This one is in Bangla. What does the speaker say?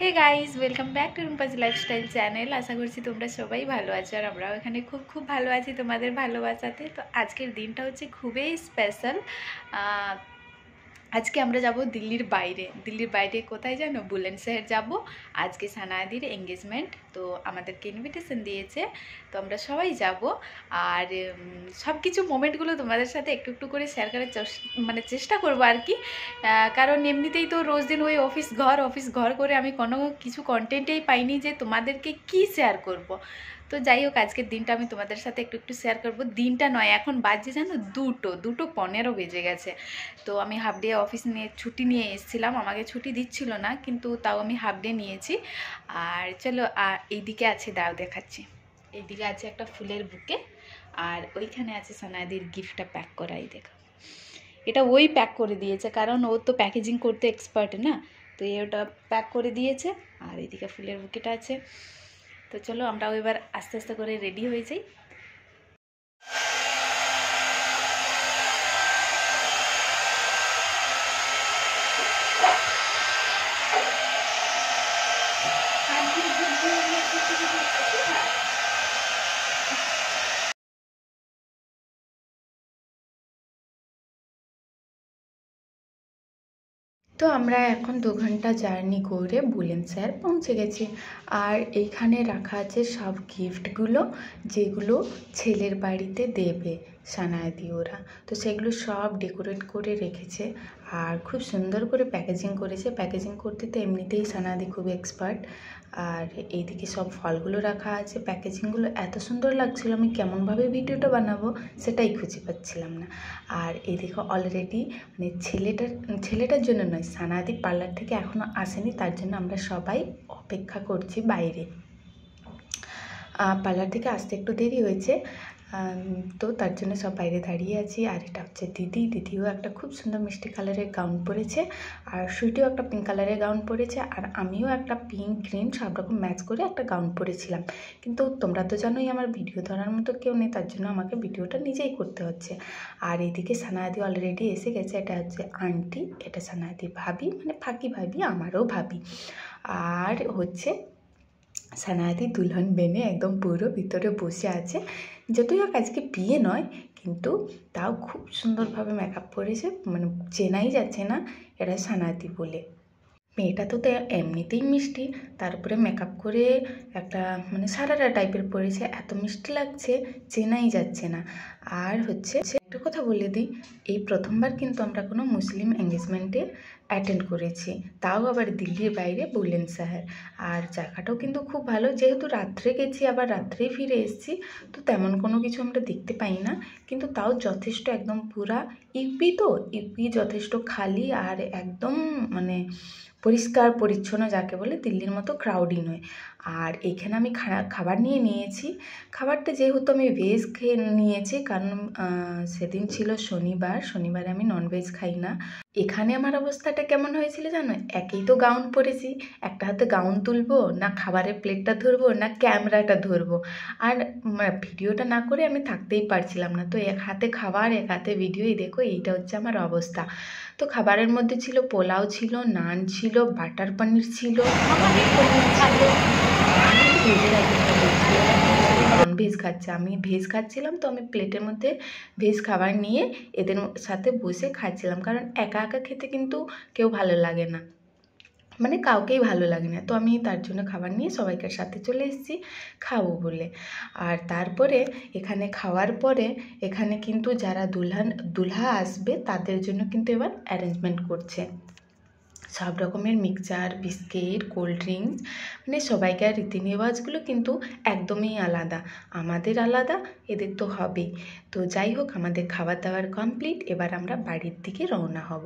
Hey guys, welcome back to Rumpa's lifestyle channel. আশা করছি তোমরা সবাই ভালো আছো আর আমরাও এখানে খুব খুব ভালো আছি তোমাদের ভালোবাসাতে। তো আজকের দিনটা হচ্ছে খুবই স্পেশাল। আজকে আমরা যাব দিল্লির বাইরে কোথায় জানো? বুলন্দশহর যাব। আজকে সানায়াদির এঙ্গেজমেন্ট, তো আমাদেরকে ইনভিটেশন দিয়েছে, তো আমরা সবাই যাব। আর সব কিছু মোমেন্টগুলো তোমাদের সাথে একটু একটু করে শেয়ার করার চেষ্টা করবো আর কি। কারণ এমনিতেই তো রোজ দিন ওই অফিস ঘর করে আমি কোনো কিছু কন্টেন্টেই পাইনি যে তোমাদেরকে কি শেয়ার করব। তো যাই হোক, আজকের দিনটা আমি তোমাদের সাথে একটু একটু শেয়ার করবো। দিনটা নয়, এখন বাজে জানো 2:15 বেজে গেছে। তো আমি হাফ ডে অফিস নিয়ে ছুটি নিয়ে এসেছিলাম, আমাকে ছুটি দিচ্ছিল না, কিন্তু তাও আমি হাফ ডে নিয়েছি। আর চলো, এইদিকে আছে, দাও দেখাচ্ছি। এইদিকে আছে একটা ফুলের বুকে, আর ওইখানে আছে সানায়াদির গিফটটা প্যাক করাই। দেখো, এটা ওই প্যাক করে দিয়েছে, কারণ ও তো প্যাকেজিং করতে এক্সপার্ট না, তো ওটা প্যাক করে দিয়েছে। আর এইদিকে ফুলের বুকেটা আছে। তো চলো, আমরাও এবার আস্তে আস্তে করে রেডি হয়ে যাই। তো আমরা এখন 2 ঘন্টা জার্নি করে বুলন্দশহর পৌঁছে গেছি। আর এইখানে রাখা আছে সব গিফটগুলো, যেগুলো ছেলের বাড়িতে দেবে সানায়াদি ওরা। তো সেগুলো সব ডেকোরেট করে রেখেছে, আর খুব সুন্দর করে প্যাকেজিং করেছে। প্যাকেজিং করতে তো এমনিতেই সানায়াদি খুব এক্সপার্ট। আর এইদিকে সব ফলগুলো রাখা আছে। প্যাকেজিংগুলো এত সুন্দর লাগছিল, আমি কেমনভাবে ভিডিওটা বানাবো সেটাই খুঁজে পাচ্ছিলাম না। আর এইদিকে অলরেডি মানে ছেলেটার জন্য নয়, সানায়াদি পার্লার থেকে এখনও আসেনি, তার জন্য আমরা সবাই অপেক্ষা করছি বাইরে। পার্লার থেকে আসতে একটু দেরি হয়েছে, তো তার জন্য সব বাইরে দাঁড়িয়ে আছি। আর এটা হচ্ছে দিদিও একটা খুব সুন্দর মিষ্টি কালারের গাউন পরেছে, আর সুইটিও একটা পিঙ্ক কালারের গাউন পরেছে, আর আমিও একটা পিঙ্ক গ্রিন সব রকম ম্যাচ করে একটা গাউন পরেছিলাম। কিন্তু তোমরা তো জানোই আমার ভিডিও ধরার মতো কেউ নেই, তার জন্য আমাকে ভিডিওটা নিজেই করতে হচ্ছে। আর এদিকে সানায়াদি অলরেডি এসে গেছে। এটা হচ্ছে আন্টি, এটা সানায়াদি ভাবি, মানে ফাঁকি ভাবি, আমারও ভাবি। আর হচ্ছে সানায়াদি দুলহন বেনে একদম পুরো ভিতরে বসে আছে। যতই হোক আজকে বিয়ে নয়, কিন্তু তাও খুব সুন্দরভাবে মেকআপ করেছে, মানে চেনাই যাচ্ছে না এটা সানায়াদি বলে। মেয়েটা তো এমনিতেই মিষ্টি, তারপরে মেকআপ করে একটা মানে সারারা টাইপের পরেছে, এত মিষ্টি লাগছে চেনাই যাচ্ছে না। আর হচ্ছে একটা কথা বলে দিই, এই প্রথমবার কিন্তু আমরা কোনো মুসলিম এঙ্গেজমেন্টে অ্যাটেন্ড করেছি, তাও আবার দিল্লির বাইরে বুলন্দশহর। আর জায়গাটাও কিন্তু খুব ভালো, যেহেতু রাত্রে গেছি আবার রাত্রেই ফিরে এসেছি, তো তেমন কোনো কিছু আমরা দেখতে পাই না, কিন্তু তাও যথেষ্ট একদম পুরা ইউপি যথেষ্ট খালি আর একদম মানে পরিষ্কার পরিচ্ছন্ন, যাকে বলে দিল্লির মতো ক্রাউডই নয়। আর এইখানে আমি খাবার নিয়েছি। খাবারটা যেহেতু আমি ভেজ খেয়ে নিয়েছি, কারণ সেদিন ছিল শনিবারে আমি ননভেজ খাই না। এখানে আমার অবস্থাটা কেমন হয়েছিল জানো? একেই তো গাউন পরেছি, একটা হাতে গাউন তুলবো না, খাবারের প্লেটটা ধরবো না, ক্যামেরাটা ধরবো। আর ভিডিওটা না করে আমি থাকতেই পারছিলাম না। তো এক হাতে খাবার এক হাতে ভিডিওই, দেখো এইটা হচ্ছে আমার অবস্থা। তো খাবারের মধ্যে ছিল পোলাও, ছিল নান, ছিল বাটার পনির, ছিল নন ভেজ খাচ্ছে, আমি ভেজ খাচ্ছিলাম। তো আমি প্লেটের মধ্যে ভেজ খাবার নিয়ে এদের সাথে বসে খাচ্ছিলাম, কারণ একা একা খেতে কিন্তু কেউ ভালো লাগে না, মানে কাউকেই ভালো লাগে না। তো আমি তার জন্য খাবার নিয়ে সবাইকার সাথে চলে এসেছি খাবো বলে। আর তারপরে এখানে খাওয়ার পরে এখানে কিন্তু যারা দুলহা আসবে তাদের জন্য কিন্তু এবার অ্যারেঞ্জমেন্ট করছে সব রকমের মিক্সচার, বিস্কিট, কোল্ড ড্রিঙ্কস, মানে সবাইকার রীতিনেওয়াজগুলো কিন্তু একদমই আলাদা। আমাদের আলাদা, এদের তো হবেই। তো যাই হোক, আমাদের খাবার দাবার কমপ্লিট, এবার আমরা বাড়ির দিকে রওনা হব।